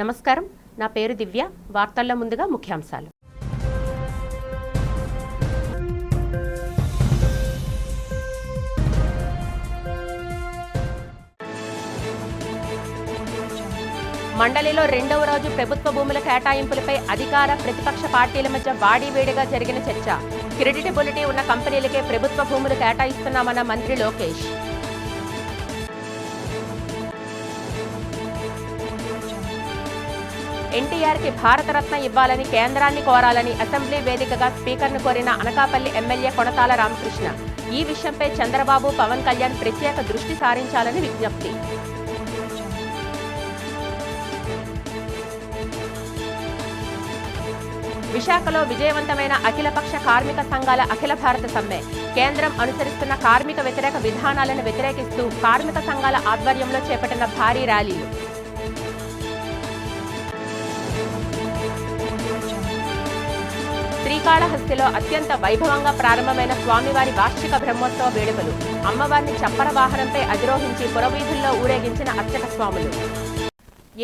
నమస్కారం, నా పేరు దివ్య. వార్తల్లో ముందుగా ముఖ్యాంశాలు. మండలిలో రెండవ రోజు ప్రభుత్వ భూముల కేటాయింపులపై అధికార ప్రతిపక్ష పార్టీల మధ్య వాడివేడిగా జరిగిన చర్చ. క్రెడిటబిలిటీ ఉన్న కంపెనీలకే ప్రభుత్వ భూములు కేటాయిస్తున్నామన్న మంత్రి లోకేష్. ఎన్టీఆర్కి భారతరత్న ఇవ్వాలని కేంద్రాన్ని కోరాలని అసెంబ్లీ వేదికగా స్పీకర్ను కోరిన అనకాపల్లి ఎమ్మెల్యే కొడతాల రామకృష్ణ. ఈ విషయంపై చంద్రబాబు, పవన్ కళ్యాణ్ ప్రత్యేక దృష్టి సారించాలని విజ్ఞప్తి. విశాఖలో విజయవంతమైన అఖిలపక్ష కార్మిక సంఘాల అఖిల భారత సమ్మె. కేంద్రం అనుసరిస్తున్న కార్మిక వ్యతిరేక విధానాలను వ్యతిరేకిస్తూ కార్మిక సంఘాల ఆధ్వర్యంలో చేపట్టిన భారీ ర్యాలీలు. శ్రీకాళహస్తిలో అత్యంత వైభవంగా ప్రారంభమైన స్వామివారి వార్షిక బ్రహ్మోత్సవ వేడుకలు. అమ్మవారిని చప్పర వాహనంపై అధిరోహించి పురవీధుల్లో ఊరేగించిన అర్చక స్వాములు.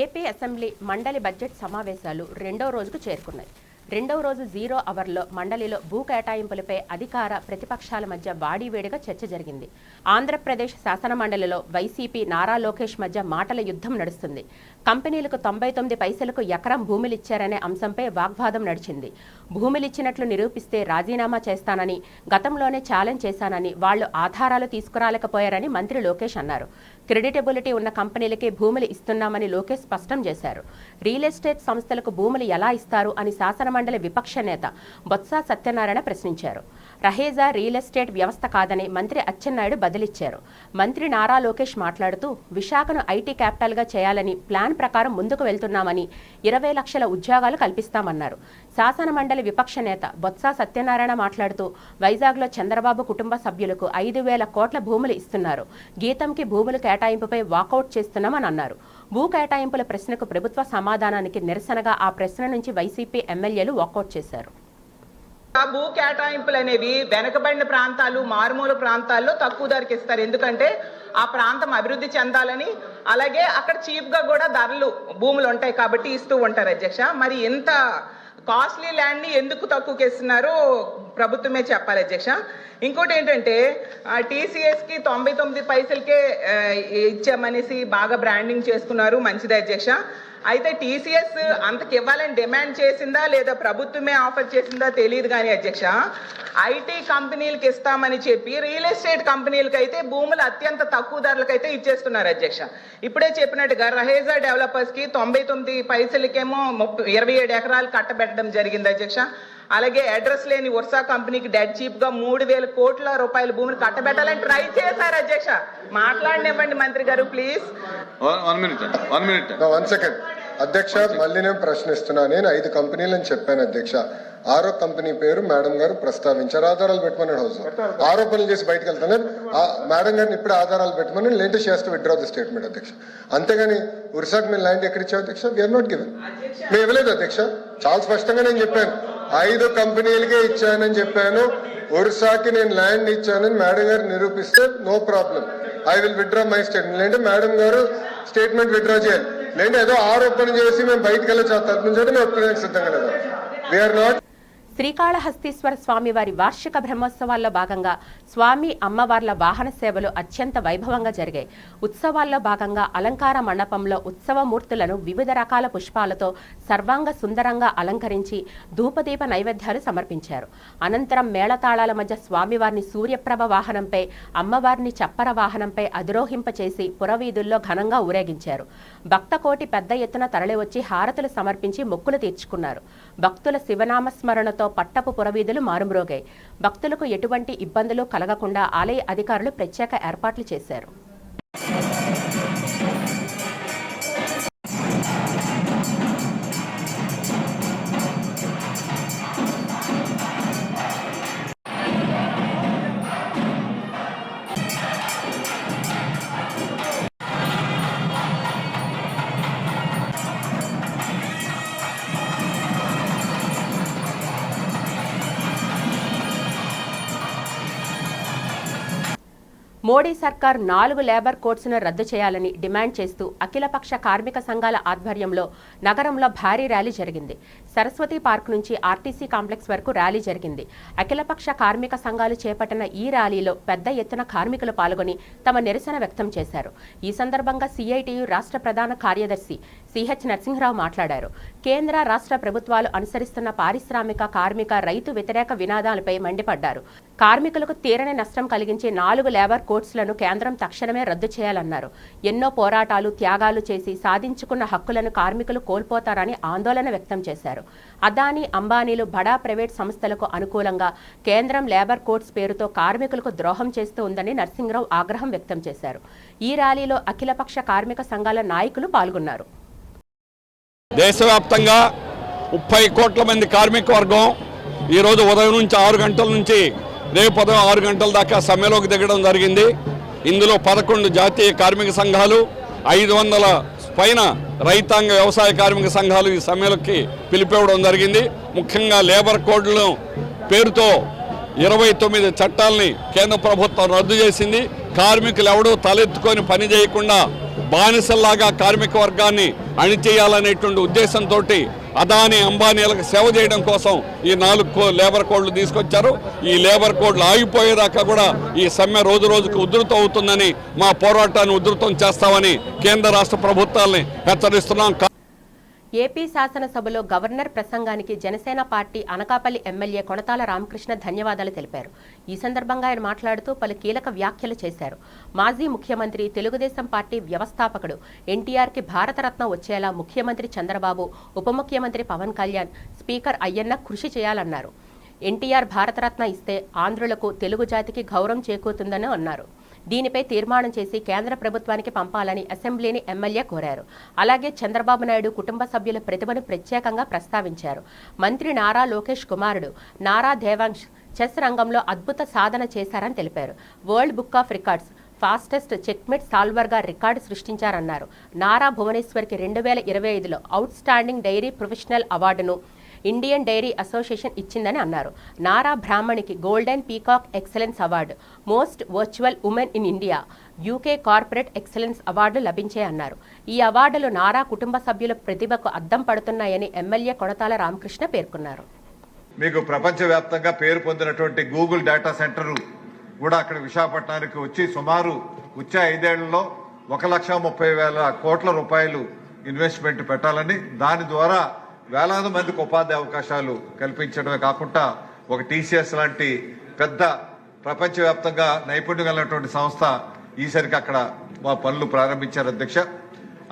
ఏపీ అసెంబ్లీ మండలి బడ్జెట్ సమావేశాలు రెండో రోజుకు చేరుకున్నాయి. రెండవ రోజు 0 అవర్లో మండలిలో భూ కేటాయింపులపై అధికార ప్రతిపక్షాల మధ్య వాడివేడిగా చర్చ జరిగింది. ఆంధ్రప్రదేశ్ శాసన మండలిలో వైసీపీ నారా లోకేష్ మధ్య మాటల యుద్ధం నడుస్తుంది. కంపెనీలకు 99 పైసలకు ఎకరం భూములిచ్చారనే అంశంపై వాగ్వాదం నడిచింది. భూములిచ్చినట్లు నిరూపిస్తే రాజీనామా చేస్తానని, గతంలోనే ఛాలెంజ్ చేశానని, వాళ్లు ఆధారాలు తీసుకురాలేకపోయారని మంత్రి లోకేష్ అన్నారు. క్రెడిటబిలిటీ ఉన్న కంపెనీలకే భూములు ఇస్తున్నామని లోకేష్ స్పష్టం చేశారు. రియల్ ఎస్టేట్ సంస్థలకు భూములు ఎలా ఇస్తారు అని శాసన మండలి విపక్ష నేత బొత్స సత్యనారాయణ ప్రశ్నించారు. రహేజా రియల్ ఎస్టేట్ వ్యవస్థ కాదని మంత్రి అచ్చెన్నాయుడు బదిలిచ్చారు. మంత్రి నారా లోకేష్ మాట్లాడుతూ విశాఖను ఐటీ క్యాపిటల్గా చేయాలని ప్లాన్ ప్రకారం ముందుకు వెళ్తున్నామని, 20 లక్షల ఉద్యోగాలు కల్పిస్తామన్నారు. శాసన మండలి విపక్ష నేత బొత్స సత్యనారాయణ మాట్లాడుతూ వైజాగ్లో చంద్రబాబు కుటుంబ సభ్యులకు 5,000 కోట్ల భూములు ఇస్తున్నారు. గీతంకి భూములు కేటాయింపుపై వాకౌట్ చేస్తున్నామని అన్నారు. భూ కేటాయింపుల ప్రశ్నకు ప్రభుత్వ సమాధానానికి నిరసనగా ఆ ప్రశ్న నుంచి వైసీపీ ఎమ్మెల్యేలు వాకౌట్ చేశారు. భూ కేటాయింపులు అనేవి వెనకబడిన ప్రాంతాలు, మారుమూల ప్రాంతాల్లో తక్కువ ధరకి ఇస్తారు. ఎందుకంటే ఆ ప్రాంతం అభివృద్ధి చెందాలని, అలాగే అక్కడ చీప్ గా కూడా ధరలు భూములు ఉంటాయి కాబట్టి ఇస్తూ ఉంటారు అధ్యక్ష. మరి ఇంత కాస్ట్లీ ల్యాండ్ ని ఎందుకు తక్కువకి ఇస్తున్నారో ప్రభుత్వమే చెప్పాలి అధ్యక్ష. ఇంకోటి ఏంటంటే TCS కి 99 పైసలకే ఇచ్చామనేసి బాగా బ్రాండింగ్ చేసుకున్నారు, మంచిదే అధ్యక్ష. అయితే TCS అంతకి ఇవ్వాలని డిమాండ్ చేసిందా లేదా ప్రభుత్వమే ఆఫర్ చేసిందా తెలియదు కానీ అధ్యక్ష, ఐటీ కంపెనీలకు ఇస్తామని చెప్పి రియల్ ఎస్టేట్ కంపెనీలకు అయితే భూములు అత్యంత తక్కువ ధరలకైతే ఇచ్చేస్తున్నారు అధ్యక్ష. ఇప్పుడే చెప్పినట్టుగా రహేజా డెవలపర్స్ కి 99 పైసలకేమో 27 ఎకరాలు కట్టబెట్టడం జరిగింది అధ్యక్ష. అలాగే అడ్రస్ లేని వర్సా కంపెనీకి డెడ్ చీప్ గా 3,000 కోట్ల రూపాయల భూమిని కట్టబెట్టాలని ట్రై చేశారు అధ్యక్ష. మాట్లాడినివ్వండి మంత్రి గారు ప్లీజ్. వన్ సెకండ్ అధ్యక్ష, మళ్ళీ నేను ప్రశ్నిస్తున్నా. నేను 5 కంపెనీలని చెప్పాను అధ్యక్ష. 6వ కంపెనీ పేరు మేడం గారు ప్రస్తావించారు. ఆధారాలు పెట్టమన్నాడు హౌస్ ఆరోపణలు చేసి బయటకు వెళ్తాను. మేడం గారిని ఇప్పుడే ఆధారాలు పెట్టమని లేటెస్ట్ చేస్తూ విత్డ్రా ది స్టేట్మెంట్ అధ్యక్ష. అంతేగాని ఉరిసాకు మేము ల్యాండ్ ఎక్కడ ఇచ్చావు అధ్యక్ష? వీఆర్ నాట్ గివెన్, మేము ఇవ్వలేదు అధ్యక్ష. చాలా స్పష్టంగా నేను చెప్పాను, 5 కంపెనీలకే ఇచ్చానని చెప్పాను. ఒరిస్సాకి నేను ల్యాండ్ ఇచ్చానని మేడం గారు నిరూపిస్తే no problem, I will withdraw my statement. లేదంటే మేడం గారు స్టేట్మెంట్ విత్డ్రా చేయాలి. లేదంటే ఏదో ఆరోపణ చేసి మేము బయటకు వెళ్ళే తరపు నుంచి మేము ఒప్పుకోవడానికి సిద్ధంగా లేదు. We are not. శ్రీకాళహస్తీశ్వర స్వామివారి వార్షిక బ్రహ్మోత్సవాల్లో భాగంగా స్వామి అమ్మవార్ల వాహన సేవలు అత్యంత వైభవంగా జరిగాయి. ఉత్సవాల్లో భాగంగా అలంకార మండపంలో ఉత్సవమూర్తులను వివిధ రకాల పుష్పాలతో సర్వాంగ సుందరంగా అలంకరించి ధూపదీప నైవేద్యాలు సమర్పించారు. అనంతరం మేళతాళాల మధ్య స్వామివారిని సూర్యప్రభ వాహనంపై, అమ్మవారిని చప్పర వాహనంపై అధిరోహింపచేసి పురవీధుల్లో ఘనంగా ఊరేగించారు. భక్తకోటి పెద్ద ఎత్తున తరలివచ్చి హారతులు సమర్పించి మొక్కులు తీర్చుకున్నారు. భక్తుల శివనామస్మరణతో పట్టపు పురవీధులు మారుమ్రోగాయి. భక్తులకు ఎటువంటి ఇబ్బందులు కలగకుండా ఆలయ అధికారులు ప్రత్యేక ఏర్పాట్లు చేశారు. మోడీ సర్కార్ 4 లేబర్ కోడ్స్ను రద్దు చేయాలని డిమాండ్ చేస్తూ అఖిలపక్ష కార్మిక సంఘాల ఆధ్వర్యంలో నగరంలో భారీ ర్యాలీ జరిగింది. సరస్వతి పార్క్ నుంచి ఆర్టీసీ కాంప్లెక్స్ వరకు ర్యాలీ జరిగింది. అఖిలపక్ష కార్మిక సంఘాలు చేపట్టిన ఈ ర్యాలీలో పెద్ద ఎత్తున కార్మికులు పాల్గొని తమ నిరసన వ్యక్తం చేశారు. ఈ సందర్భంగా సిఐటియు రాష్ట్ర ప్రధాన కార్యదర్శి సిహెచ్ నరసింహరావు మాట్లాడారు. కేంద్ర రాష్ట్ర ప్రభుత్వాలు అనుసరిస్తున్న పారిశ్రామిక, కార్మిక, రైతు వ్యతిరేక వినాదాలపై మండిపడ్డారు. కార్మికులకు తీరని నష్టం కలిగించే 4 లేబర్ కోడ్స్లను కేంద్రం తక్షణమే రద్దు చేయాలన్నారు. ఎన్నో పోరాటాలు, త్యాగాలు చేసి సాధించుకున్న హక్కులను కార్మికులు కోల్పోతారని ఆందోళన వ్యక్తం చేశారు. అదానీ, అంబానీలు, బడా ప్రైవేట్ సంస్థలకు అనుకూలంగా కేంద్రం లేబర్ కోడ్స్ పేరుతో కార్మికులకు ద్రోహం చేస్తూ ఉందని నరసింహరావు ఆగ్రహం వ్యక్తం చేశారు. ఈ ర్యాలీలో అఖిలపక్ష కార్మిక సంఘాల నాయకులు పాల్గొన్నారు. దేశవ్యాప్తంగా 30 కోట్ల మంది కార్మిక వర్గం ఈరోజు ఉదయం నుంచి 6 గంటల నుంచి రేపు ఉదయం 6 గంటల దాకా సమ్మెలోకి దిగడం జరిగింది. ఇందులో 11 జాతీయ కార్మిక సంఘాలు, 500 పైన రైతాంగ వ్యవసాయ కార్మిక సంఘాలు ఈ సమ్మెలోకి పిలిపివ్వడం జరిగింది. ముఖ్యంగా లేబర్ కోడ్లను పేరుతో 29 చట్టాలని కేంద్ర ప్రభుత్వం రద్దు చేసింది. కార్మికులు ఎవడూ తలెత్తుకొని పని చేయకుండా బానిసల్లాగా కార్మిక వర్గాన్ని అణిచేయాలనేటువంటి ఉద్దేశంతో అదానీ, అంబానీలకు సేవ చేయడం కోసం ఈ 4 లేబర్ కోడ్లు తీసుకొచ్చారు. ఈ లేబర్ కోడ్లు ఆగిపోయేదాకా కూడా ఈ సమ్మె రోజు రోజుకు ఉధృతం అవుతుందని, మా పోరాటాన్ని ఉధృతం చేస్తామని కేంద్ర రాష్ట్ర ప్రభుత్వాలని హెచ్చరిస్తున్నాం. ఏపీ శాసనసభలో గవర్నర్ ప్రసంగానికి జనసేన పార్టీ అనకాపల్లి ఎమ్మెల్యే కొణతాల రామకృష్ణ ధన్యవాదాలు తెలిపారు. ఈ సందర్భంగా ఆయన మాట్లాడుతూ పలు కీలక వ్యాఖ్యలు చేశారు. మాజీ ముఖ్యమంత్రి, తెలుగుదేశం పార్టీ వ్యవస్థాపకుడు ఎన్టీఆర్కి భారతరత్న వచ్చేలా ముఖ్యమంత్రి చంద్రబాబు, ఉప ముఖ్యమంత్రి పవన్ కళ్యాణ్, స్పీకర్ అయ్యన్న కృషి చేయాలన్నారు. ఎన్టీఆర్ భారతరత్న ఇస్తే ఆంధ్రులకు, తెలుగు జాతికి గౌరవం చేకూరుతుందని అన్నారు. దీనిపై తీర్మానం చేసి కేంద్ర ప్రభుత్వానికి పంపాలని అసెంబ్లీని ఎమ్మెల్యే కోరారు. అలాగే చంద్రబాబు నాయుడు కుటుంబ సభ్యుల ప్రతిభను ప్రత్యేకంగా ప్రస్తావించారు. మంత్రి నారా లోకేష్ కుమారుడు నారా దేవాంశ్ చెస్ రంగంలో అద్భుత సాధన చేశారని తెలిపారు. World Book of Records fastest checkmate సాల్వర్గా రికార్డు సృష్టించారన్నారు. నారా భువనేశ్వర్కి 2025లో అవుట్ స్టాండింగ్ డైరీ ప్రొఫెషనల్ అవార్డును ఇండియన్ డైరీ అసోసియేషన్ ఇచ్చిందని అన్నారు. నారా బ్రాహ్మణికి Golden Peacock Excellence Award, most virtual women in India, UK Corporate Excellence Award లభించాయన్నారు. ఈ అవార్డులు నారా కుటుంబ సభ్యుల ప్రతిభకు అద్దం పడుతున్నాయని ఎమ్మెల్యే కొణతాల రామకృష్ణ పేర్కొన్నారు. మీకు ప్రపంచవ్యాప్తంగా పేరు పొందినటువంటి గూగుల్ డేటా సెంటర్ కూడా అక్కడ విశాఖపట్నానికి వచ్చి సుమారు వచ్చే 5 ఏళ్లలో 1,30,000 కోట్ల రూపాయలు ఇన్వెస్ట్మెంట్ పెట్టాలని, దాని ద్వారా వేలాది మందికి ఉపాధి అవకాశాలు కల్పించడమే కాకుండా ఒక టీసీఎస్ లాంటి పెద్ద ప్రపంచవ్యాప్తంగా నైపుణ్యం కలిగినటువంటి సంస్థ ఈసరికి అక్కడ పనులు ప్రారంభించారు అధ్యక్ష.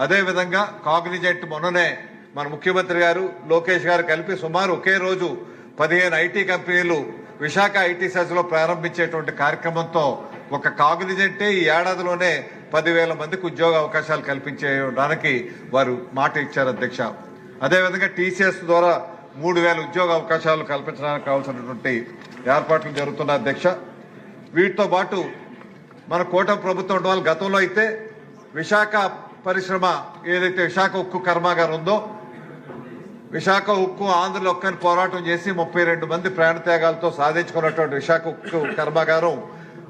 అదేవిధంగా కాగ్నిజెంట్ మొన్ననే మన ముఖ్యమంత్రి గారు, లోకేష్ గారు కలిపి సుమారు ఒకే రోజు 15 ఐటీ కంపెనీలు విశాఖ ఐటీ సెజ్లో ప్రారంభించేటువంటి కార్యక్రమంతో ఒక కాగ్నిజెంటే ఈ ఏడాదిలోనే 10,000 మందికి ఉద్యోగ అవకాశాలు కల్పించడానికి వారు మాట ఇచ్చారు అధ్యక్ష. అదేవిధంగా టీసీఎస్ ద్వారా 3,000 ఉద్యోగ అవకాశాలు కల్పించడానికి కావాల్సినటువంటి ఏర్పాట్లు జరుగుతున్న అధ్యక్ష. వీటితో పాటు మన కూటమి ప్రభుత్వం ఉండడం వల్ల గతంలో అయితే విశాఖ పరిశ్రమ ఏదైతే విశాఖ ఉక్కు కర్మాగారం ఉందో, విశాఖ ఉక్కు ఆంధ్రలో ఒక్కని పోరాటం చేసి 32 మంది ప్రాణత్యాగాలతో సాధించుకున్నటువంటి విశాఖ ఉక్కు కర్మాగారం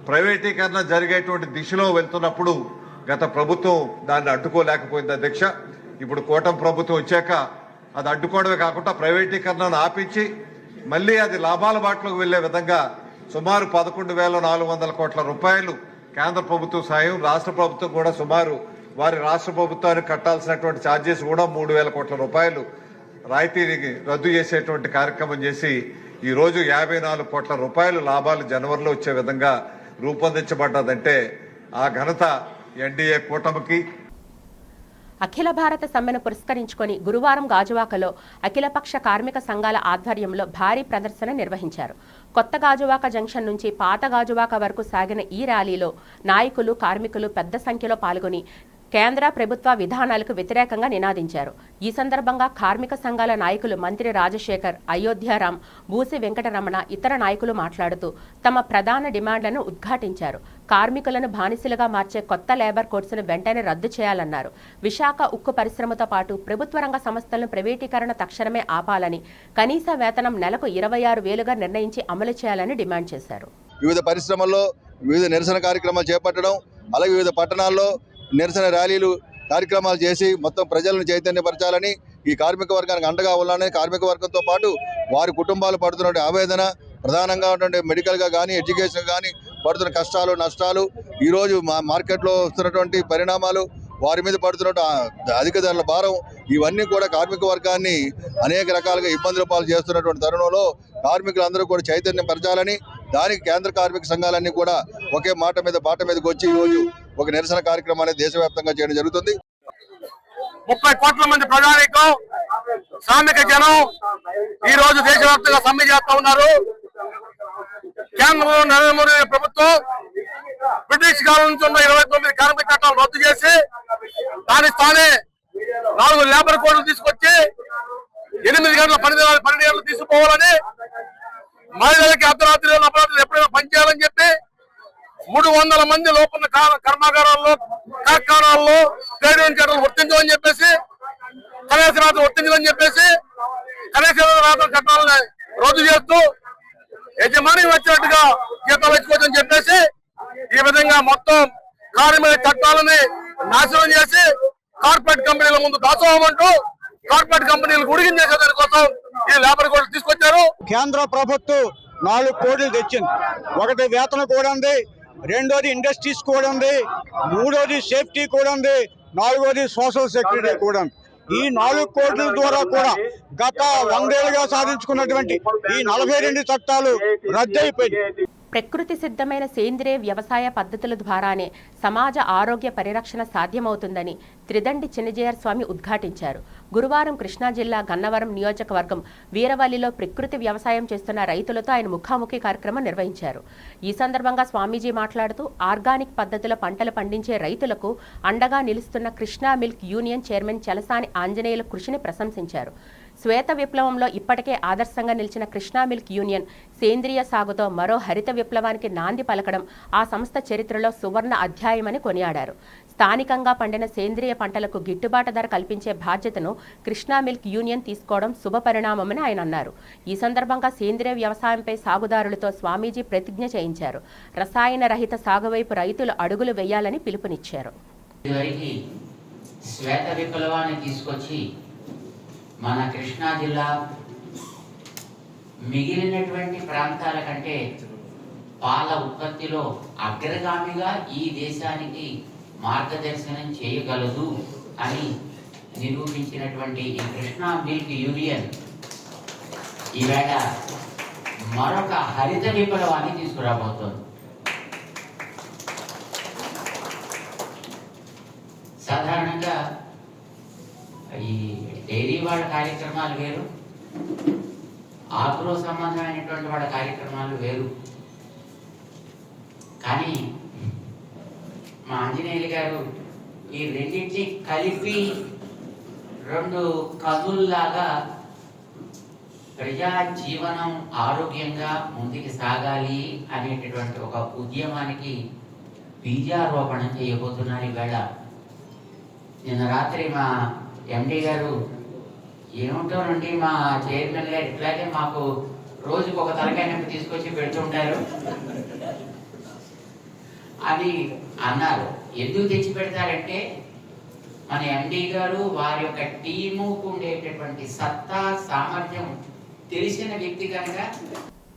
ప్రైవేటీకరణ జరిగేటువంటి దిశలో వెళ్తున్నప్పుడు గత ప్రభుత్వం దాన్ని అడ్డుకోలేకపోయింది అధ్యక్ష. ఇప్పుడు కూటమి ప్రభుత్వం వచ్చాక అది అడ్డుకోవడమే కాకుండా ప్రైవేటీకరణను ఆపించి మళ్ళీ అది లాభాల బాటలోకి వెళ్లే విధంగా సుమారు 11,400 కోట్ల రూపాయలు కేంద్ర ప్రభుత్వం సాయం, రాష్ట్ర ప్రభుత్వం కూడా సుమారు వారి రాష్ట్ర ప్రభుత్వానికి కట్టాల్సినటువంటి ఛార్జెస్ కూడా 3,000 కోట్ల రూపాయలు రాయితీని రద్దు చేసేటువంటి కార్యక్రమం చేసి ఈ రోజు 54 కోట్ల రూపాయలు లాభాలు జనవరిలో వచ్చే విధంగా రూపొందించబడ్డదంటే ఆ ఘనత ఎన్డీఏ కూటమికి. అఖిల భారత సమ్మెను పురస్కరించుకొని గురువారం గాజువాకలో అఖిలపక్ష కార్మిక సంఘాల ఆధ్వర్యంలో భారీ ప్రదర్శన నిర్వహించారు. కొత్త గాజువాక జంక్షన్ నుంచి పాత గాజువాక వరకు సాగిన ఈ ర్యాలీలో నాయకులు, కార్మికులు పెద్ద సంఖ్యలో పాల్గొని కేంద్ర ప్రభుత్వ విధానాలకు వ్యతిరేకంగా నినాదించారు. ఈ సందర్భంగా కార్మిక సంఘాల నాయకులు మంత్రి రాజశేఖర్, అయోధ్యారాం, బూసి వెంకటరమణ ఇతర నాయకులు మాట్లాడుతూ తమ ప్రధాన డిమాండ్లను ఉద్ఘాటించారు. కార్మికులను బానిసలుగా మార్చే కొత్త లేబర్ కోడ్స్ను వెంటనే రద్దు చేయాలన్నారు. విశాఖ ఉక్కు పరిశ్రమతో పాటు ప్రభుత్వ రంగ సంస్థలను ప్రైవేటీకరణ తక్షణమే ఆపాలని, కనీస వేతనం నెలకు 26,000గా నిర్ణయించి అమలు చేయాలని డిమాండ్ చేశారు. వివిధ పరిశ్రమల్లో వివిధ నిరసన కార్యక్రమాలు చేపట్టడం, అలాగే వివిధ పట్టణాల్లో నిరసన ర్యాలీలు కార్యక్రమాలు చేసి మొత్తం ప్రజలను చైతన్యపరచాలని, ఈ కార్మిక వర్గానికి అండగా ఉండాలని, కార్మిక వర్గంతో పాటు వారి కుటుంబాలు పడుతున్న ఆవేదన, ప్రధానంగా ఉన్నటువంటి మెడికల్గా కానీ ఎడ్యుకేషన్ కానీ పడుతున్న కష్టాలు నష్టాలు, ఈరోజు మార్కెట్లో వస్తున్నటువంటి పరిణామాలు, వారి మీద పడుతున్న అధిక ధరల భారం, ఇవన్నీ కూడా కార్మిక వర్గాన్ని అనేక రకాలుగా ఇబ్బందుల పాలు చేస్తున్నటువంటి తరుణంలో కార్మికులందరూ కూడా చైతన్యం పరచాలని, దానికి కేంద్ర కార్మిక సంఘాలన్నీ కూడా ఒకే బాట మీదకి వచ్చి ఈరోజు ఒక నిరసన కార్యక్రమాన్ని దేశవ్యాప్తంగా చేయడం జరుగుతుంది. 30 కోట్ల మంది ప్రజానీకం, శ్రామిక జనం ఈ రోజు దేశవ్యాప్తంగా సమ్మె చేస్తా ఉన్నారు. కేంద్రంలో నరేంద్ర మోదీ ప్రభుత్వం బ్రిటిష్ కాలం నుంచి ఉన్న 29 కార్మిక చట్టాలు రద్దు చేసి దాని స్థానే 4 లేబర్ కోడ్లు తీసుకొచ్చి 8 గంటల పని గంటలు తీసుకుపోవాలని, మహిళలకి అర్ధరాత్రి అపరాత్రులు ఎప్పుడైనా పనిచేయాలని చెప్పి 300 మంది లోపల కర్మాగారాల్లో కార్ఖానాల్లో ట్రేడ్ యూనియన్ చట్టాలు వర్తించమని చెప్పేసి, కనీస రాత్రులు వర్తించమని చెప్పేసి కనీస రాత్రుల చట్టాలను రద్దు చేస్తూ యజమాని వచ్చినట్టుగా జీతాలు ఇచ్చుకోవచ్చని చెప్పేసి ఈ విధంగా మొత్తం కార్మిక చట్టాలని నాశనం చేసి కార్పొరేట్ కంపెనీల ముందు దాసోహమంటూ కార్పొరేట్ కంపెనీలు ఉడిగిన చేసే దానికోసం ఈ లేబర్ కోడ్లు తీసుకొచ్చారు. కేంద్ర ప్రభుత్వం 4 కోడ్లు తెచ్చింది. ఒకటి వేతన కూడా ఉంది, రెండోది ఇండస్ట్రీస్ కూడా ఉంది, మూడోది సేఫ్టీ కూడా ఉంది, నాలుగోది సోషల్ సెక్యూరిటీ కూడా ఉంది. ఈ 4 కోడ్ల ద్వారా కూడా గత 100 ఏళ్లుగా సాధించుకున్నటువంటి ఈ 42 చట్టాలు రద్దయిపోయింది. ప్రకృతి సిద్ధమైన సేంద్రియ వ్యవసాయ పద్ధతుల ద్వారానే సమాజ ఆరోగ్య పరిరక్షణ సాధ్యమవుతుందని త్రిదండి చిన్నజీయర్ స్వామి ఉద్ఘాటించారు. గురువారం కృష్ణా జిల్లా గన్నవరం నియోజకవర్గం వీరవల్లిలో ప్రకృతి వ్యవసాయం చేస్తున్న రైతులతో ఆయన ముఖాముఖి కార్యక్రమం నిర్వహించారు. ఈ సందర్భంగా స్వామీజీ మాట్లాడుతూ ఆర్గానిక్ పద్ధతిలో పంటలు పండించే రైతులకు అండగా నిలుస్తున్న Krishna milk union chairman Chalasani ఆంజనేయుల కృషిని ప్రశంసించారు. శ్వేత విప్లవంలో ఇప్పటికే ఆదర్శంగా నిలిచిన కృష్ణా మిల్క్ యూనియన్ సేంద్రియ సాగుతో మరో హరిత విప్లవానికి నాంది పలకడం ఆ సంస్థ చరిత్రలో సువర్ణ అధ్యాయమని కొనియాడారు. స్థానికంగా పండిన సేంద్రియ పంటలకు గిట్టుబాటు ధర కల్పించే బాధ్యతను కృష్ణా మిల్క్ యూనియన్ తీసుకోవడం శుభపరిణామమని ఆయన అన్నారు. ఈ సందర్భంగా సేంద్రియ వ్యవసాయంపై సాగుదారులతో స్వామీజీ ప్రతిజ్ఞ చేయించారు. రసాయన రహిత సాగు వైపు రైతులు అడుగులు వేయాలని పిలుపునిచ్చారు. శ్వేత విప్లవాన్ని తీసుకొచ్చి మన కృష్ణా జిల్లా మిగిలినటువంటి ప్రాంతాల కంటే పాల ఉత్పత్తిలో అగ్రగామిగా ఈ దేశానికి మార్గదర్శనం చేయగలదు అని నిరూపించినటువంటి ఈ కృష్ణా మిల్క్ యూనియన్ ఈవేళ మరొక హరిత విప్లవాన్ని తీసుకురాబోతోంది. సాధారణంగా ఈ డైరీ వాళ్ళ కార్యక్రమాలు వేరు, ఆగ్రో సంబంధమైనటువంటి వాళ్ళ కార్యక్రమాలు వేరు. కానీ మా ఆంజనేయులు గారు ఈ రెండింటిని కలిపి 2 కదుల్లాగా ప్రజా జీవనం ఆరోగ్యంగా ముందుకు సాగాలి అనేటటువంటి ఒక ఉద్యమానికి బీజారోపణ చేయబోతున్నారు. ఈవేళ నిన్న రాత్రి మా ఎండి గారు ఏముంటారండి మా చైర్మన్ గారు ఇట్లాగే మాకు రోజుకు ఒక తలకాయ నొప్పి తీసుకొచ్చి పెడుతుంటారు అని అన్నారు. ఎందుకు తెచ్చి పెడతారంటే మన ఎండి గారు వారి యొక్క టీముకు ఉండేటటువంటి సత్తా సామర్థ్యం తెలిసిన వ్యక్తి కనుక.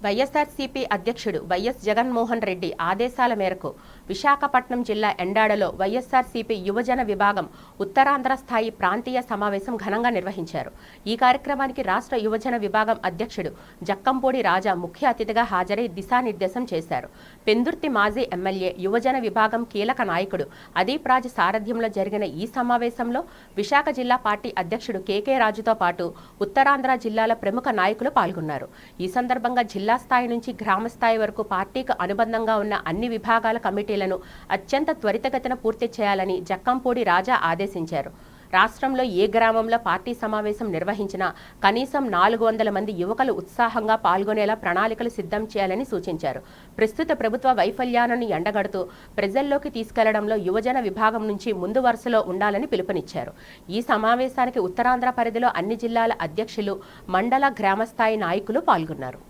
వైఎస్ఆర్సీపీ అధ్యక్షుడు వైఎస్ జగన్మోహన్ రెడ్డి ఆదేశాల మేరకు విశాఖపట్నం జిల్లా ఎండాడలో వైఎస్ఆర్సీపీ యువజన విభాగం ఉత్తరాంధ్ర స్థాయి ప్రాంతీయ సమావేశం ఘనంగా నిర్వహించారు. ఈ కార్యక్రమానికి రాష్ట్ర యువజన విభాగం అధ్యక్షుడు జక్కంపూడి రాజా ముఖ్య అతిథిగా హాజరై దిశానిర్దేశం చేశారు. పెందుర్తి మాజీ ఎమ్మెల్యే యువజన విభాగం కీలక నాయకుడు అదీప్ రాజు సారథ్యంలో జరిగిన ఈ సమావేశంలో విశాఖ జిల్లా పార్టీ అధ్యక్షుడు కేకే రాజుతో పాటు ఉత్తరాంధ్ర జిల్లాల ప్రముఖ నాయకులు పాల్గొన్నారు. ఈ సందర్భంగా జిల్లా స్థాయి నుంచి గ్రామ స్థాయి వరకు పార్టీకి అనుబంధంగా ఉన్న అన్ని విభాగాల కమిటీలను అత్యంత త్వరితగతిన పూర్తి చేయాలని జక్కంపూడి రాజా ఆదేశించారు. రాష్ట్రంలో ఏ గ్రామంలో పార్టీ సమావేశం నిర్వహించినా కనీసం 400 మంది యువకులు ఉత్సాహంగా పాల్గొనేలా ప్రణాళికలు సిద్ధం చేయాలని సూచించారు. ప్రస్తుత ప్రభుత్వ వైఫల్యాలను ఎండగడుతూ ప్రజల్లోకి తీసుకెళ్లడంలో యువజన విభాగం నుంచి ముందు వరుసలో ఉండాలని పిలుపునిచ్చారు. ఈ సమావేశానికి ఉత్తరాంధ్ర పరిధిలో అన్ని జిల్లాల అధ్యక్షులు, మండల, గ్రామస్థాయి నాయకులు పాల్గొన్నారు.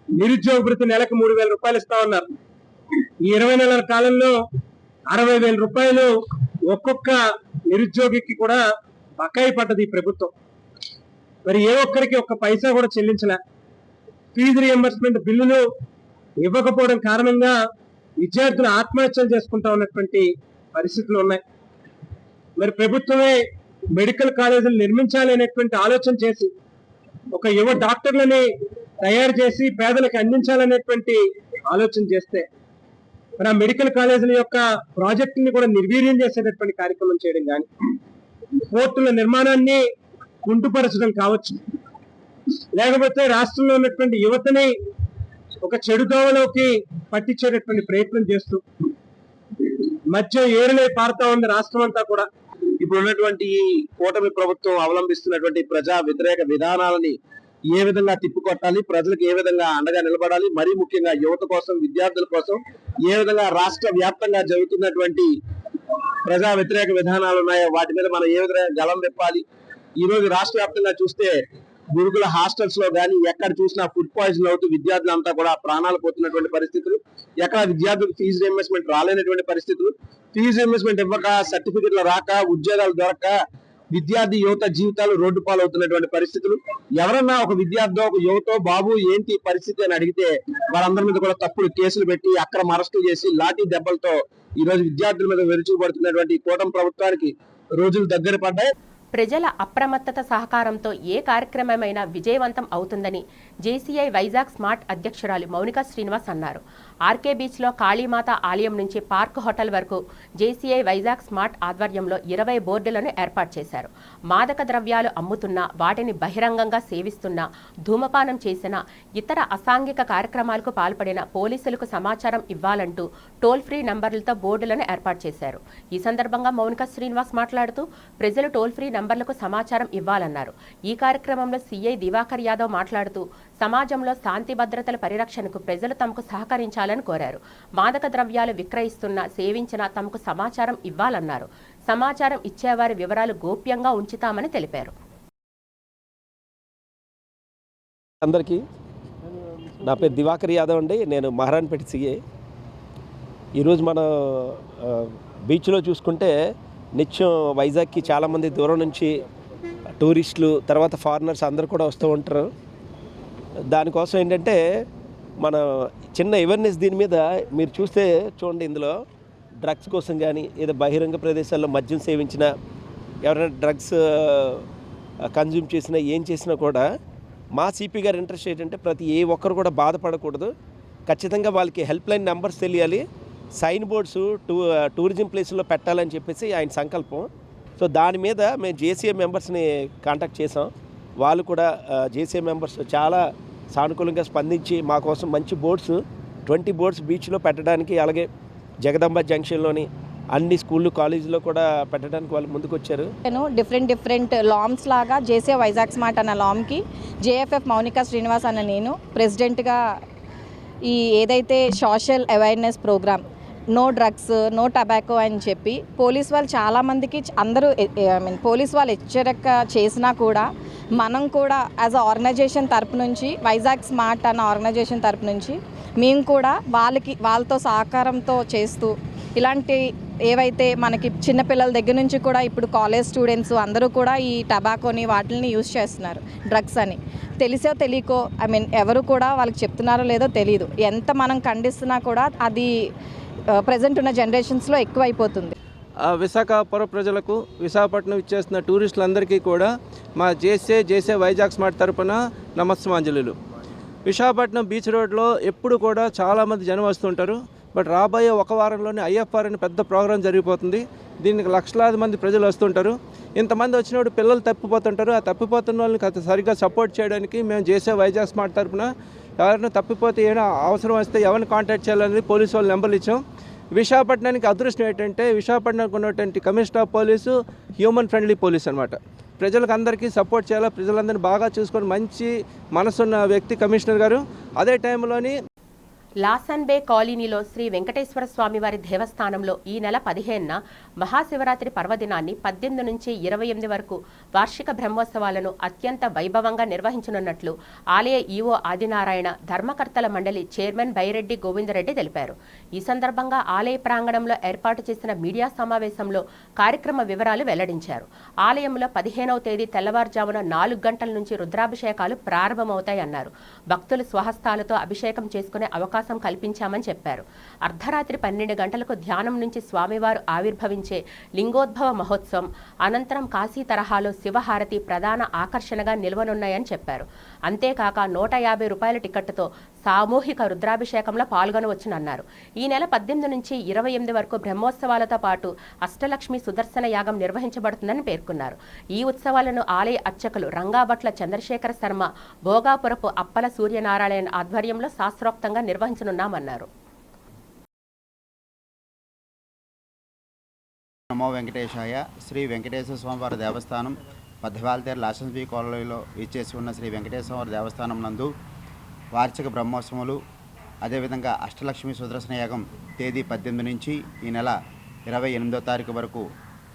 నిరుద్యోగ భృతి నెలకు 3,000 రూపాయలు ఇస్తా ఉన్నారు. ఈ 20 నెలల కాలంలో 60,000 రూపాయలు ఒక్కొక్క నిరుద్యోగికి కూడా బకాయి పడ్డది ఈ ప్రభుత్వం. మరి ఏ ఒక్కరికి ఒక్క పైసా కూడా చెల్లించలే. ఫీజు రియంబర్స్మెంట్ బిల్లులు ఇవ్వకపోవడం కారణంగా విద్యార్థులు ఆత్మహత్యలు చేసుకుంటా ఉన్నటువంటి పరిస్థితులు ఉన్నాయి. మరి ప్రభుత్వమే మెడికల్ కాలేజీలు నిర్మించాలి అనేటువంటి ఆలోచన చేసి ఒక యువ డాక్టర్లని తయారు చేసి పేదలకు అందించాలనేటువంటి ఆలోచన చేస్తే మరి ఆ మెడికల్ కాలేజీల యొక్క ప్రాజెక్టుని కూడా నిర్వీర్యం చేసేటటువంటి కార్యక్రమం చేయడం కానీ, పోర్టుల నిర్మాణాన్ని కుంటుపరచడం కావచ్చు, లేకపోతే రాష్ట్రంలో ఉన్నటువంటి యువతని ఒక చెడు దోవలోకి పట్టించేటటువంటి ప్రయత్నం చేస్తూ మధ్య ఏరులే పారుతా ఉంది రాష్ట్రం అంతా కూడా. ఇప్పుడు ఉన్నటువంటి ఈ కూటమి ప్రభుత్వం అవలంబిస్తున్నటువంటి ప్రజా వ్యతిరేక విధానాలని ఏ విధంగా తిప్పికొట్టాలి, ప్రజలకు ఏ విధంగా అండగా నిలబడాలి, మరీ ముఖ్యంగా యువత కోసం, విద్యార్థుల కోసం ఏ విధంగా రాష్ట్ర వ్యాప్తంగా జరుగుతున్నటువంటి ప్రజా వ్యతిరేక విధానాలు ఉన్నాయో వాటి మీద మనం ఏ విధంగా గలం తిప్పాలి. ఈ రోజు రాష్ట్ర వ్యాప్తంగా చూస్తే గురుకుల హాస్టల్స్ లో కానీ ఎక్కడ చూసినా ఫుడ్ పాయిజన్ అవుతూ విద్యార్థులంతా కూడా ప్రాణాలు పోతున్నటువంటి పరిస్థితులు, ఎక్కడ విద్యార్థులకు ఫీజు రియంబర్స్మెంట్ రాలేనటువంటి పరిస్థితులు, ఫీజు రియంబర్స్మెంట్ ఇవ్వక, సర్టిఫికెట్లు రాక, ఉద్యోగాలు దొరక విద్యార్థి యువత జీవితాలు రోడ్డు పాలవుతున్నటువంటి పరిస్థితులు. ఎవరన్నా ఒక విద్యార్థి ఒక యువతో బాబు ఏంటి పరిస్థితి అని అడిగితే వారందరి మీద కూడా తప్పుడు కేసులు పెట్టి అక్రమ అరెస్టులు చేసి లాఠీ దెబ్బలతో ఈ రోజు విద్యార్థుల మీద విరుచుకుపడుతున్నటువంటి కూటమి ప్రభుత్వానికి రోజులు దగ్గర పడ్డాయి. ప్రజల అప్రమత్తత సహకారంతో ఏ కార్యక్రమమైనా విజయవంతం అవుతుందని జేసీఐ వైజాగ్ స్మార్ట్ అధ్యక్షురాలు మౌనిక శ్రీనివాస్ అన్నారు. ఆర్కే బీచ్లో కాళీమాత ఆలయం నుంచి పార్క్ హోటల్ వరకు జేసీఐ వైజాగ్ స్మార్ట్ ఆధ్వర్యంలో 20 బోర్డులను ఏర్పాటు చేశారు. మాదక ద్రవ్యాలు అమ్ముతున్నా, వాటిని బహిరంగంగా సేవిస్తున్నా, ధూమపానం చేసినా, ఇతర అసాంఘిక కార్యక్రమాలకు పాల్పడిన పోలీసులకు సమాచారం ఇవ్వాలంటూ టోల్ ఫ్రీ నంబర్లతో బోర్డులను ఏర్పాటు చేశారు. ఈ సందర్భంగా మౌనిక శ్రీనివాస్ మాట్లాడుతూ ప్రజలు టోల్ ఫ్రీ నంబర్లకు సమాచారం ఇవ్వాలన్నారు. ఈ కార్యక్రమంలో సీఐ దివాకర్ యాదవ్ మాట్లాడుతూ సమాజంలో శాంతి భద్రతల పరిరక్షణకు ప్రజలు తమకు సహకరించాలని కోరారు. మాదక ద్రవ్యాలు విక్రయిస్తున్నా, సేవించినా తమకు సమాచారం ఇవ్వాలన్నారు. సమాచారం ఇచ్చేవారి వివరాలు గోప్యంగా ఉంచుతామని తెలిపారు. అందరికీ నా పేరు దివాకర్ యాదవ్ అండి. నేను మహారాణపేట సిఐ. ఈరోజు మన బీచ్లో చూసుకుంటే నిత్యం వైజాగ్కి చాలామంది దూరం నుంచి టూరిస్టులు, తర్వాత ఫారినర్స్ అందరూ కూడా వస్తూ ఉంటారు. దానికోసం ఏంటంటే మన చిన్న అవేర్నెస్ దీని మీద మీరు చూడండి, ఇందులో డ్రగ్స్ కోసం కానీ, ఏదో బహిరంగ ప్రదేశాల్లో మద్యం సేవించినా, ఎవరైనా డ్రగ్స్ కన్జ్యూమ్ చేసినా, ఏం చేసినా కూడా మా సిపి గారి ఇంట్రెస్ట్ ఏంటంటే ప్రతి ఏ ఒక్కరు కూడా బాధపడకూడదు. ఖచ్చితంగా వాళ్ళకి హెల్ప్ లైన్ నెంబర్స్ తెలియాలి, సైన్ బోర్డ్స్ టూరిజం ప్లేసుల్లో పెట్టాలని చెప్పేసి ఆయన సంకల్పం. సో దాని మీద మేము జేసీఏ మెంబర్స్ని కాంటాక్ట్ చేసాం. వాళ్ళు కూడా జేసీఏ మెంబర్స్ చాలా సానుకూలంగా స్పందించి మా కోసం మంచి బోర్డ్స్ 20 బోర్డ్స్ బీచ్లో పెట్టడానికి, అలాగే జగదంబ జంక్షన్లోని అన్ని స్కూళ్ళు, కాలేజీలో కూడా పెట్టడానికి వాళ్ళు ముందుకు వచ్చారు. నేను డిఫరెంట్ లామ్స్ లాగా జేసీఐ వైజాగ్ స్మార్ట్ అన్న లామ్కి జేఎఫ్ఎఫ్ మౌనిక శ్రీనివాస్ అన్న నేను ప్రెసిడెంట్గా ఈ ఏదైతే social awareness programme no drugs, no tobacco అని చెప్పి పోలీస్ వాళ్ళు చాలామందికి అందరూ పోలీస్ వాళ్ళు హెచ్చరిక చేసినా కూడా మనం కూడా యాజ్ అ ఆర్గనైజేషన్ తరపు నుంచి, వైజాగ్ స్మార్ట్ అన్న ఆర్గనైజేషన్ తరపు నుంచి మేము కూడా వాళ్ళతో సహకారంతో చేస్తూ ఇలాంటి ఏవైతే మనకి చిన్నపిల్లల దగ్గర నుంచి కూడా ఇప్పుడు కాలేజ్ స్టూడెంట్స్ అందరూ కూడా ఈ టొబాకోని వాటిని యూజ్ చేస్తున్నారు, డ్రగ్స్ అని తెలిసో తెలియకో. ఎవరు కూడా వాళ్ళకి చెప్తున్నారో లేదో తెలియదు. ఎంత మనం ఖండిస్తున్నా కూడా అది ప్రజెంట్ ఉన్న జనరేషన్స్లో ఎక్కువైపోతుంది. విశాఖ పుర ప్రజలకు, విశాఖపట్నం ఇచ్చేస్తున్న టూరిస్టులందరికీ కూడా మా జేసీఐ వైజాగ్ స్మార్ట్ తరపున నమస్సమాంజలులు. విశాఖపట్నం బీచ్ రోడ్లో ఎప్పుడు కూడా చాలామంది జనం వస్తుంటారు. బట్ రాబోయే ఒక వారంలోనే ఐఎఫ్ఆర్ అని పెద్ద ప్రోగ్రాం జరిగిపోతుంది. దీనికి లక్షలాది మంది ప్రజలు వస్తుంటారు. ఇంతమంది వచ్చినప్పుడు పిల్లలు తప్పిపోతుంటారు. ఆ తప్పిపోతున్న వాళ్ళని సరిగ్గా సపోర్ట్ చేయడానికి మేము జేసీఐ వైజాగ్ స్మార్ట్ తరపున ఎవరైనా తప్పిపోతే ఏమైనా అవసరం వస్తే ఎవరిని కాంటాక్ట్ చేయాలని పోలీసు వాళ్ళు నెంబర్లు ఇచ్చాం. విశాఖపట్నానికి అదృష్టం ఏంటంటే విశాఖపట్నానికి ఉన్నటువంటి commissioner of police human friendly police అనమాట. ప్రజలకు అందరికీ సపోర్ట్ చేయాలా, ప్రజలందరినీ బాగా చూసుకొని మంచి మనసున్న వ్యక్తి కమిషనర్ గారు. అదే టైంలోని లాసన్ బే కాలనీలో శ్రీ వెంకటేశ్వర స్వామివారి దేవస్థానంలో ఈ నెల 15న మహాశివరాత్రి పర్వదినాన్ని 18 నుంచి 28 వరకు వార్షిక బ్రహ్మోత్సవాలను అత్యంత వైభవంగా నిర్వహించనున్నట్లు ఆలయ ఈవో ఆదినారాయణ ధర్మకర్తల మండలి చైర్మన్ బైరెడ్డి గోవిందరెడ్డి తెలిపారు. ఈ సందర్భంగా ఆలయ ప్రాంగణంలో ఏర్పాటు చేసిన మీడియా సమావేశంలో కార్యక్రమ వివరాలు వెల్లడించారు. ఆలయంలో 15వ తేదీ తెల్లవారుజామున 4 గంటల నుంచి రుద్రాభిషేకాలు ప్రారంభమవుతాయన్నారు. భక్తులు స్వహస్తాలతో అభిషేకం చేసుకునే అవకాశం కల్పించామని చెప్పారు. అర్ధరాత్రి 12 గంటలకు ధ్యానం నుంచి స్వామివారు ఆవిర్భవించే లింగోద్భవ మహోత్సవం అనంతరం కాశీ తరహాలో శివహారతి ప్రధాన ఆకర్షణగా నిల్వనున్నాయని చెప్పారు. అంతేకాక 150 రూపాయల టికెట్తో సామూహిక రుద్రాభిషేకంలో పాల్గొనవచ్చునన్నారు. ఈ నెల 18 నుంచి 28 వరకు బ్రహ్మోత్సవాలతో పాటు అష్టలక్ష్మి సుదర్శన యాగం నిర్వహించబడుతుందని పేర్కొన్నారు. ఈ ఉత్సవాలను ఆలయ అర్చకులు రంగాభట్ల చంద్రశేఖర శర్మ, భోగాపురపు అప్పల సూర్యనారాయణ ఆధ్వర్యంలో శాస్త్రోక్తంగా నిర్వహించనున్నామన్నారు. నమో వెంకటేశాయ. శ్రీ వెంకటేశ్వర స్వామివారి దేవస్థానం పద్దవాల్తేరు లాసన్ బే కాలనీలో ఇచ్చేసి ఉన్న శ్రీ వెంకటేశ్వర స్వామి దేవస్థానం నందు వార్షిక బ్రహ్మోత్సవాలు అదేవిధంగా అష్టలక్ష్మి సుదర్శన యాగం తేదీ 18 నుంచి ఈ నెల 28వ తారీఖు వరకు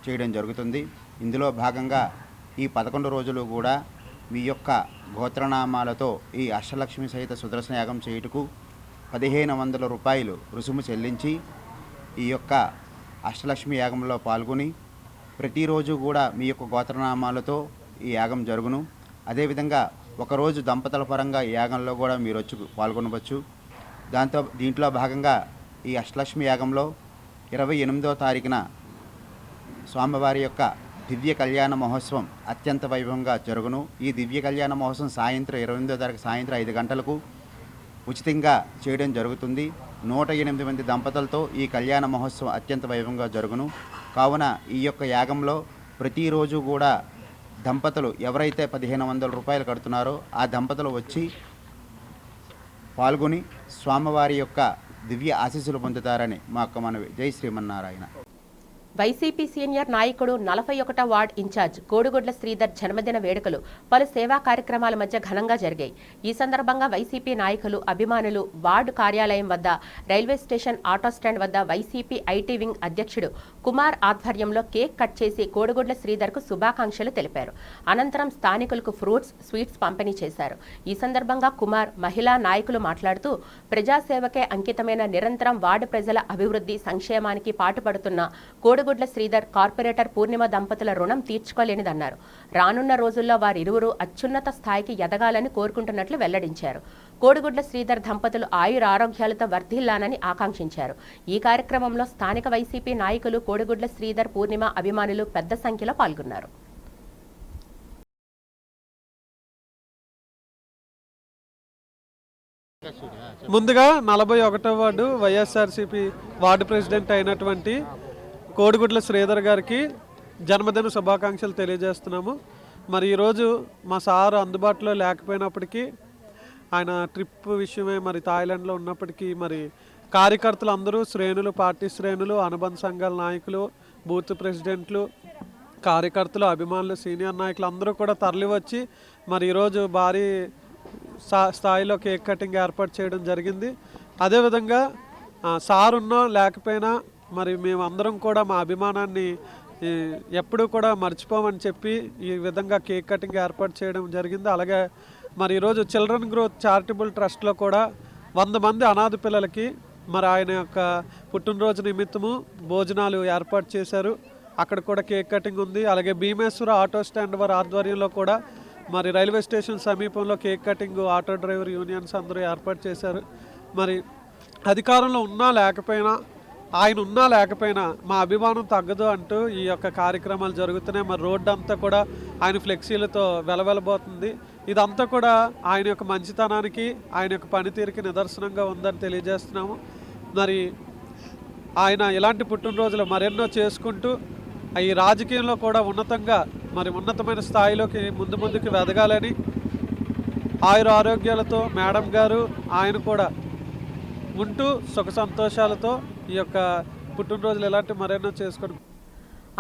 చేయడం జరుగుతుంది. ఇందులో భాగంగా ఈ 11 రోజులు కూడా మీ యొక్క గోత్రనామాలతో ఈ అష్టలక్ష్మి సహిత సుదర్శన యాగం చేయుటకు 1500 రూపాయలు రుసుము చెల్లించి ఈ యొక్క అష్టలక్ష్మి యాగంలో పాల్గొని ప్రతిరోజు కూడా మీ యొక్క గోత్రనామాలతో ఈ యాగం జరుగును. అదేవిధంగా ఒకరోజు దంపతుల పరంగా ఈ యాగంలో కూడా మీరు వచ్చి పాల్గొనవచ్చు. దీంట్లో భాగంగా ఈ అష్టలక్ష్మి యాగంలో 28వ తారీఖున స్వామివారి యొక్క దివ్య కళ్యాణ మహోత్సవం అత్యంత వైభవంగా జరుగును. ఈ దివ్య కళ్యాణ మహోత్సవం సాయంత్రం 28వ తారీఖు సాయంత్రం 5 గంటలకు ఉచితంగా చేయడం జరుగుతుంది. 108 మంది దంపతులతో ఈ కళ్యాణ మహోత్సవం అత్యంత వైభవంగా జరుగును. కావున ఈ యొక్క యాగంలో ప్రతిరోజు కూడా దంపతులు ఎవరైతే 1500 రూపాయలు కడుతున్నారో ఆ దంపతులు వచ్చి పాల్గొని స్వామివారి యొక్క దివ్య ఆశీస్సులు పొందుతారని మా యొక్క మనవి. జై శ్రీమన్నారాయణ. వైసీపీ సీనియర్ నాయకుడు 41వ వార్డ్ ఇన్ఛార్జ్ కోడిగుడ్ల శ్రీధర్ జన్మదిన వేడుకలు పలు సేవా కార్యక్రమాల మధ్య ఘనంగా జరిగాయి. ఈ సందర్భంగా వైసీపీ నాయకులు, అభిమానులు వార్డు కార్యాలయం వద్ద, రైల్వే స్టేషన్, ఆటో స్టాండ్ వద్ద వైసీపీ ఐటీ వింగ్ అధ్యక్షుడు కుమార్ ఆధ్వర్యంలో కేక్ కట్ చేసి కోడిగుడ్ల శ్రీధర్కు శుభాకాంక్షలు తెలిపారు. అనంతరం స్థానికులకు ఫ్రూట్స్, స్వీట్స్ పంపిణీ చేశారు. ఈ సందర్భంగా కుమార్, మహిళా నాయకులు మాట్లాడుతూ ప్రజాసేవకే అంకితమైన నిరంతరం వార్డు ప్రజల అభివృద్ధి, సంక్షేమానికి పాటుపడుతున్న కోడిగుడ్ల శ్రీధర్ కార్పొరేటర్ పూర్ణిమ దంపతుల రుణం తీర్చుకోలేనిదన్నారు. రానున్న రోజుల్లో వారిరువురు అత్యున్నత స్థాయికి ఎదగాలని కోరుకుంటున్నట్లు వెల్లడించారు. కోడిగుడ్ల శ్రీధర్ దంపతులు ఆయురారోగ్యాలతో వర్ధిల్లానని ఆకాంక్షించారు. ఈ కార్యక్రమంలో స్థానిక వైసీపీ నాయకులు, కోడిగుడ్ల శ్రీధర్, పూర్ణిమ అభిమానులు పెద్ద సంఖ్యలో పాల్గొన్నారు. ముందుగా 41వ వార్డు వైఎస్ఆర్సీపీ వార్డు ప్రెసిడెంట్ అయినటువంటి కోడిగుడ్ల శ్రీధర్ గారికి జన్మదిన శుభాకాంక్షలు తెలియజేస్తున్నాము. మరి ఈరోజు మా సారు అందుబాటులో లేకపోయినప్పటికీ, ఆయన ట్రిప్ విషయమే మరి థాయిలాండ్లో ఉన్నప్పటికీ మరి కార్యకర్తలు అందరూ, శ్రేణులు, పార్టీ శ్రేణులు, అనుబంధ సంఘాల నాయకులు, బూత్ ప్రెసిడెంట్లు, కార్యకర్తలు, అభిమానులు, సీనియర్ నాయకులు అందరూ కూడా తరలివచ్చి మరి ఈరోజు భారీ స్థాయిలో కేక్ కటింగ్ ఏర్పాటు చేయడం జరిగింది. అదేవిధంగా సార్ ఉన్నా లేకపోయినా మరి మేమందరం కూడా మా అభిమానాన్ని ఎప్పుడూ కూడా మర్చిపోమని చెప్పి ఈ విధంగా కేక్ కటింగ్ ఏర్పాటు చేయడం జరిగింది. అలాగే మరి ఈరోజు చిల్డ్రన్ గ్రోత్ చారిటబుల్ ట్రస్ట్లో కూడా 100 మంది అనాథ పిల్లలకి మరి ఆయన యొక్క పుట్టినరోజు నిమిత్తము భోజనాలు ఏర్పాటు చేశారు. అక్కడ కూడా కేక్ కటింగ్ ఉంది. అలాగే భీమేశ్వర ఆటో స్టాండ్ వారి ఆధ్వర్యంలో కూడా మరి రైల్వే స్టేషన్ సమీపంలో cake cutting auto driver unions అందరూ ఏర్పాటు చేశారు. మరి అధికారంలో ఉన్నా లేకపోయినా, ఆయన ఉన్నా లేకపోయినా మా అభిమానం తగ్గదు అంటూ ఈ యొక్క కార్యక్రమాలు జరుగుతున్నాయి. మరి రోడ్డు అంతా కూడా ఆయన ఫ్లెక్సీలతో వెలవెలబోతుంది. ఇదంతా కూడా ఆయన యొక్క మంచితనానికి, ఆయన యొక్క పనితీరుకి నిదర్శనంగా ఉందని తెలియజేస్తున్నాము. మరి ఆయన ఇలాంటి పుట్టినరోజులు మరెన్నో చేసుకుంటూ ఈ రాజకీయంలో కూడా ఉన్నతమైన స్థాయిలోకి ముందుకు వెదగాలని ఆరోగ్యాలతో మేడం గారు, ఆయన కూడా ఉంటూ సుఖ సంతోషాలతో ఈ యొక్క పుట్టినరోజులు ఎలాంటి మరెన్నో చేసుకొని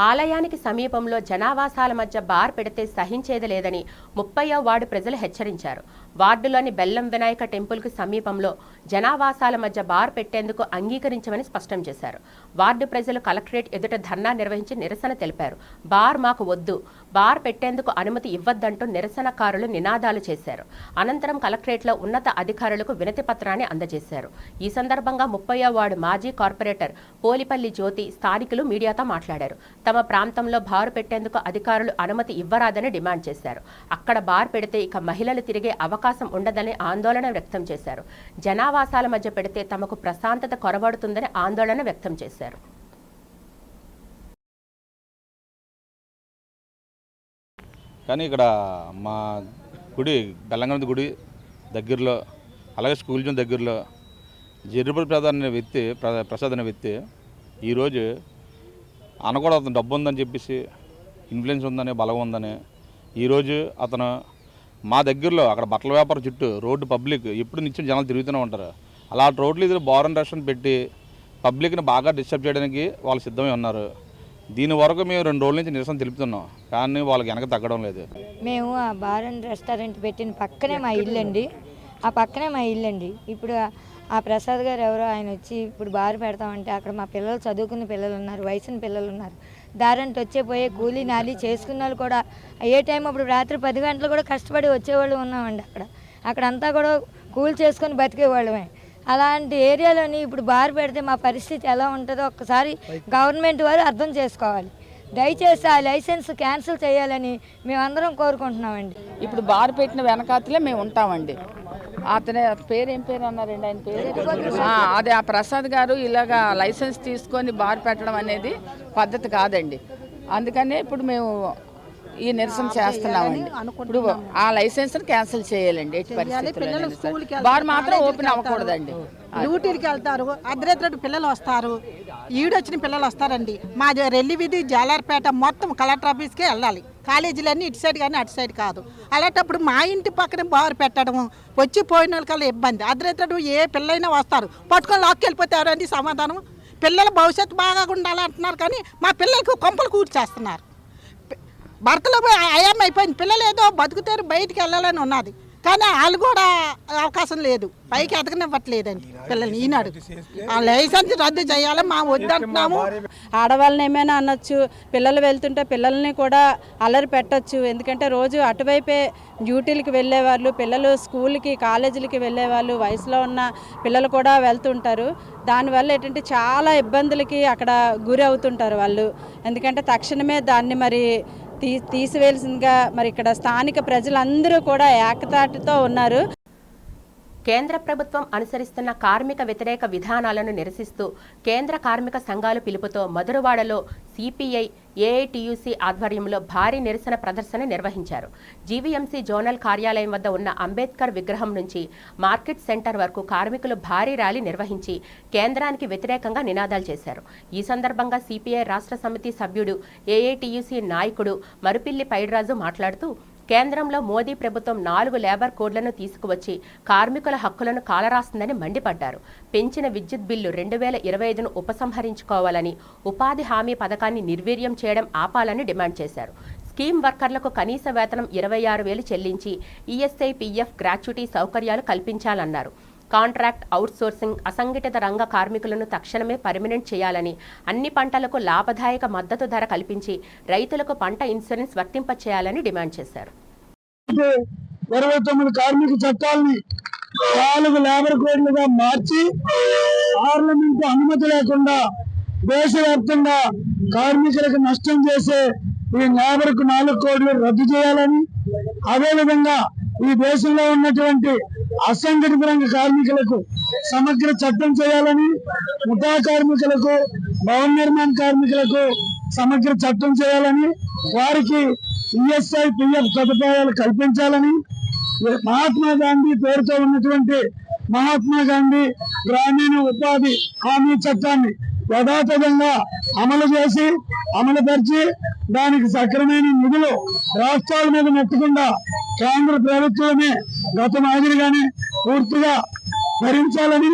ఆలయానికి సమీపంలో జనావాసాల మధ్య బార్ పెడితే సహించేది లేదని 30వ వార్డు ప్రజలు హెచ్చరించారు. వార్డులోని బెల్లం వినాయక టెంపుల్కు సమీపంలో జనావాసాల మధ్య బార్ పెట్టేందుకు అంగీకరించమని స్పష్టం చేశారు. వార్డు ప్రజలు కలెక్టరేట్ ఎదుట ధర్నా నిర్వహించి నిరసన తెలిపారు. బార్ మాకు వద్దు, బార్ పెట్టేందుకు అనుమతి ఇవ్వద్దంటూ నిరసనకారులు నినాదాలు చేశారు. అనంతరం కలెక్టరేట్లో ఉన్నత అధికారులకు వినతి పత్రాన్ని అందజేశారు. ఈ సందర్భంగా 30వ వార్డు మాజీ కార్పొరేటర్ పోలిపల్లి జ్యోతి స్థానికులు మీడియాతో మాట్లాడారు. తమ ప్రాంతంలో బార్ పెట్టేందుకు అధికారులు అనుమతి ఇవ్వరాదని డిమాండ్ చేశారు. అక్కడ బార్ పెడితే ఇక మహిళలు తిరిగే అవకాశం ఉండదని ఆందోళన వ్యక్తం చేశారు. జనావాసాల మధ్య పెడితే తమకు ప్రశాంతత కొరబడుతుందని ఆందోళన వ్యక్తం చేశారు. కానీ ఇక్కడ మా గుడి బెల్లంగంది గుడి దగ్గరలో, అలాగే స్కూల్ జోన్ దగ్గరలో జర్రిపల్లి ప్రసాద్ అనే వ్యక్తి ఈరోజు అనకూడదు, అతను డబ్బు ఉందని చెప్పేసి, ఇన్ఫ్లుయెన్స్ ఉందని, బలం ఉందని ఈరోజు అతను మా దగ్గరలో అక్కడ బట్టల వ్యాపారం చుట్టూ రోడ్డు పబ్లిక్ ఎప్పుడు నిత్యం జనాలు తిరుగుతూనే ఉంటారు. అలాంటి రోడ్లు ఇది బార్ అండ్ రెస్టారెంట్ పెట్టి పబ్లిక్ని బాగా డిస్టర్బ్ చేయడానికి వాళ్ళు సిద్ధమై ఉన్నారు. దీని వరకు మేము 2 రోజుల నుంచి నిరసన తెలుపుతున్నాం, కానీ వాళ్ళకి వెనక తగ్గడం లేదు. మేము ఆ బార్ అండ్ రెస్టారెంట్ పెట్టిన పక్కనే మా ఇల్లు అండి, ఆ పక్కనే మా ఇల్లు అండి. ఇప్పుడు ఆ ప్రసాద్ గారు ఎవరో ఆయన వచ్చి ఇప్పుడు బార్ పెడతామంటే అక్కడ మా పిల్లలు చదువుకున్న పిల్లలు ఉన్నారు, వయసున్న పిల్లలు ఉన్నారు, దారంటే వచ్చే కూలీ నాలి చేసుకున్న వాళ్ళు కూడా ఏ టైం అప్పుడు రాత్రి 10 గంటలు కూడా కష్టపడి వచ్చేవాళ్ళు ఉన్నామండి. అక్కడంతా కూడా కూలి చేసుకొని బతికేవాళ్ళమే. అలాంటి ఏరియాలోని ఇప్పుడు బార్ పెడితే మా పరిస్థితి ఎలా ఉంటుందో ఒక్కసారి గవర్నమెంట్ వారు అర్థం చేసుకోవాలి. దయచేసి ఆ లైసెన్స్ క్యాన్సిల్ చేయాలని మేమందరం కోరుకుంటున్నామండి. ఇప్పుడు బార్ పెట్టిన వెనకాతలే మేము ఉంటామండి. అతని పేరు ఏం పేరు అన్నారండి, ఆయన పేరు అదే ఆ ప్రసాద్ గారు ఇలాగా లైసెన్స్ తీసుకొని బార్ పెట్టడం అనేది పద్ధతి కాదండి. అందుకనే ఇప్పుడు మేము ఈ నిరసన చేస్తున్నామండి. ఇప్పుడు ఆ లైసెన్స్ క్యాన్సిల్ చేయాలండి. ఎట్టి పరిస్థితుల్లో బార్ మాత్రం ఓపెన్ అవ్వకూడదండి. డ్యూటీకి వెళ్తారు, అర్ధరాత్రి పిల్లలు వస్తారు, ఈడొచ్చిన పిల్లలు వస్తారండి. మా రెల్లి వీధి జాలార్పేట మొత్తం కలెక్టర్ ఆఫీస్కే వెళ్ళాలి. కాలేజీలన్నీ ఇటు సైడ్ కానీ అటు సైడ్ కాదు. అలాంటప్పుడు మా ఇంటి పక్కన బార్ పెట్టడం వచ్చి పోయిన వాళ్ళకల్లా ఇబ్బంది. అర్ధరాత్రి ఏ పిల్లైనా వస్తారు, పట్టుకొని లాక్కెళ్ళిపోతారు అండి సమాధానం. పిల్లల భవిష్యత్తు బాగా ఉండాలంటున్నారు, కానీ మా పిల్లలకు కొంపలు కూర్చేస్తున్నారు. భర్తలో అయాం అయిపోయింది, పిల్లలు ఏదో బతుకుతారు, బయటికి వెళ్ళాలని ఉన్నది, కానీ వాళ్ళు కూడా అవకాశం లేదు, పైకి ఎదగనివ్వట్లేదండి పిల్లల్ని. ఈనాడు ఆ లైసెన్స్ రద్దు చేయాలి మా వద్దంటున్నాము. ఆడవాళ్ళని ఏమైనా అనొచ్చు, పిల్లలు వెళ్తుంటే పిల్లల్ని కూడా అల్లరి పెట్టచ్చు. ఎందుకంటే రోజు అటువైపే డ్యూటీలకి వెళ్ళేవాళ్ళు, పిల్లలు స్కూల్కి కాలేజీలకి వెళ్ళేవాళ్ళు, వయసులో ఉన్న పిల్లలు కూడా వెళ్తుంటారు. దానివల్ల ఏంటంటే చాలా ఇబ్బందులకి అక్కడ గురి అవుతుంటారు వాళ్ళు. ఎందుకంటే తక్షణమే దాన్ని మరి తీసివేయాల్సిందిగా మరి ఇక్కడ స్థానిక ప్రజలందరూ కూడా ఏకతాటితో ఉన్నారు. కేంద్ర ప్రభుత్వం అనుసరిస్తున్న కార్మిక వ్యతిరేక విధానాలను నిరసిస్తూ కేంద్ర కార్మిక సంఘాల పిలుపుతో మధురవాడలో సిపిఐ ఏఐటియుసి ఆధ్వర్యంలో భారీ నిరసన ప్రదర్శన నిర్వహించారు. జీవీఎంసీ జోనల్ కార్యాలయం వద్ద ఉన్న అంబేద్కర్ విగ్రహం నుంచి మార్కెట్ సెంటర్ వరకు కార్మికులు భారీ ర్యాలీ నిర్వహించి కేంద్రానికి వ్యతిరేకంగా నినాదాలు చేశారు. ఈ సందర్భంగా సిపిఐ రాష్ట్ర సమితి సభ్యుడు ఏఐటియుసి నాయకుడు మరుపిల్లి పైడిరాజు మాట్లాడుతూ, కేంద్రంలో మోదీ ప్రభుత్వం 4 లేబర్ కోడ్లను తీసుకువచ్చి కార్మికుల హక్కులను కాలరాస్తుందని మండిపడ్డారు. పెంచిన విద్యుత్ బిల్లు 2025ను ఉపసంహరించుకోవాలని, ఉపాధి హామీ పథకాన్ని నిర్వీర్యం చేయడం ఆపాలని డిమాండ్ చేశారు. స్కీమ్ వర్కర్లకు కనీస వేతనం 26,000 చెల్లించి ఈఎస్ఐ, పీఎఫ్ గ్రాట్యుటీ సౌకర్యాలు కల్పించాలన్నారు. కాంట్రాక్ట్, అవుట్సోర్సింగ్, అసంఘటిత రంగ కార్మికులను తక్షణమే పర్మినెంట్ చేయాలని, అన్ని పంటలకు లాభదాయక మద్దతు ధర కల్పించి రైతులకు పంట ఇన్సూరెన్స్ వర్తింపచేయాలని డిమాండ్ చేశారు. 29 కార్మిక చట్టాలని 4 లేబర్ కోడ్లుగా మార్చి పార్లమెంట్ అనుమతి లేకుండా దేశవ్యాప్తంగా కార్మికులకు నష్టం చేసే ఈ లేబర్కు 4 కోడ్లు రద్దు చేయాలని, అదేవిధంగా ఈ దేశంలో ఉన్నటువంటి అసంఘటిత రంగ కార్మికులకు సమగ్ర చట్టం చేయాలని, ముఠా కార్మికులకు, భవన నిర్మాణ కార్మికులకు సమగ్ర చట్టం చేయాలని, వారికి ఈఎస్ఐ, పిఎఫ్ సదుపాయాలు కల్పించాలని, మహాత్మా గాంధీ పేరుతో ఉన్నటువంటి మహాత్మా గాంధీ గ్రామీణ ఉపాధి హామీ చట్టాన్ని యథాతథంగా అమలు చేసి అమలుపరిచి దానికి సక్రమైన నిధులు రాష్ట్రాల మీద నెట్టకుండా కేంద్ర ప్రభుత్వమే గత మాదిరిగానే పూర్తిగా భరించాలని.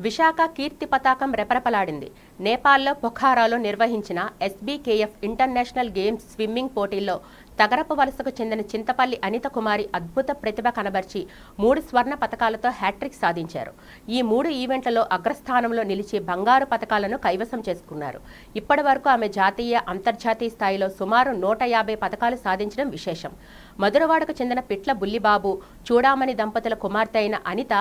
విశాఖ కీర్తి పతాకం రెపరెపలాడింది. నేపాల్లో పొఖారాలో నిర్వహించిన SBKF ఇంటర్నేషనల్ గేమ్స్ స్విమ్మింగ్ పోటీల్లో తగరపు వలసకు చెందిన చింతపల్లి అనిత కుమారి అద్భుత ప్రతిభ కనబర్చి 3 స్వర్ణ పతకాలతో హ్యాట్రిక్ సాధించారు. ఈ 3 ఈవెంట్లలో అగ్రస్థానంలో నిలిచి బంగారు పతకాలను కైవసం చేసుకున్నారు. ఇప్పటి వరకు ఆమె జాతీయ, అంతర్జాతీయ స్థాయిలో సుమారు 150 పతకాలు సాధించడం విశేషం. మధురవాడకు చెందిన పిట్ల బుల్లిబాబు, చూడామణి దంపతుల కుమార్తె అయిన అనిత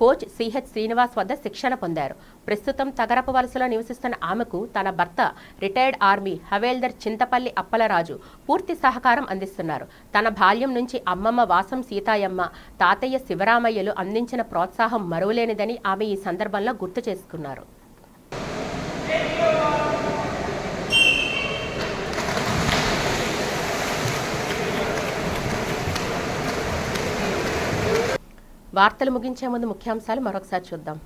కోచ్ CH శ్రీనివాస్ వద్ద శిక్షణ పొందారు. ప్రస్తుతం తగరపు వలసలో నివసిస్తున్న ఆమెకు తన భర్త రిటైర్డ్ ఆర్మీ హవేల్దర్ చింతపల్లి అప్పలరాజు పూర్తి సహకారం అందిస్తున్నారు. తన బాల్యం నుంచి అమ్మమ్మ వాసం సీతాయమ్మ, తాతయ్య శివరామయ్యలు అందించిన ప్రోత్సాహం మరువలేనిదని ఆమె ఈ సందర్భంలో గుర్తు చేసుకున్నారు. వార్తలు ముగించే ముందు ముఖ్యాంశాలు మరొకసారి చూద్దాం.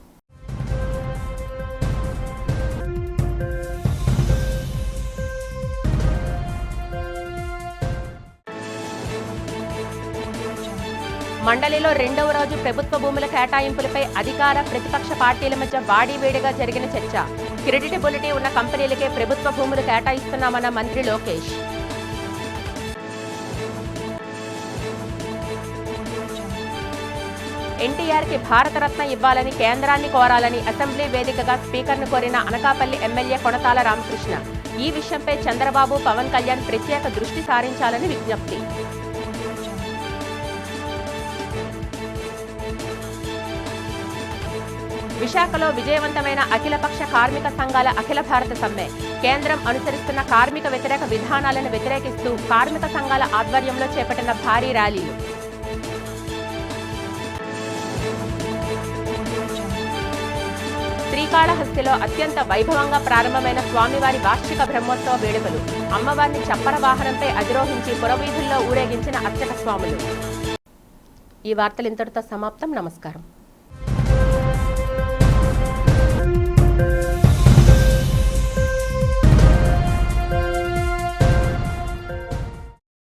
మండలిలో 2వ రోజు ప్రభుత్వ భూముల కేటాయింపులపై అధికార, ప్రతిపక్ష పార్టీల మధ్య వాడివేడిగా జరిగిన చర్చ. క్రెడిటబిలిటీ ఉన్న కంపెనీలకే ప్రభుత్వ భూములు కేటాయిస్తున్నామన్న మంత్రి లోకేష్. ఎన్టీఆర్కి భారతరత్న ఇవ్వాలని కేంద్రాన్ని కోరాలని అసెంబ్లీ వేదికగా స్పీకర్ను కోరిన అనకాపల్లి ఎమ్మెల్యే కొడతాల రామకృష్ణ. ఈ విషయంపై చంద్రబాబు, పవన్ కళ్యాణ్ ప్రత్యేక దృష్టి సారించాలని విజ్ఞప్తి. విశాఖలో విజయవంతమైన అఖిలపక్ష కార్మిక సంఘాల అఖిల భారత సమ్మె. కేంద్రం అనుసరిస్తున్న కార్మిక వ్యతిరేక విధానాలను వ్యతిరేకిస్తూ కార్మిక సంఘాల ఆధ్వర్యంలో చేపట్టిన భారీ ర్యాలీలు. శ్రీకాళహస్తిలో అత్యంత వైభవంగా ప్రారంభమైన స్వామివారి వార్షిక బ్రహ్మోత్సవ వేడుకలు. అమ్మవారిని చప్పర వాహనంపై అధిరోహించి పురవీధుల్లో ఊరేగించిన అర్చక స్వాములు. ఈ వార్తలు ఇంతటితో సమాప్తం. నమస్కారం.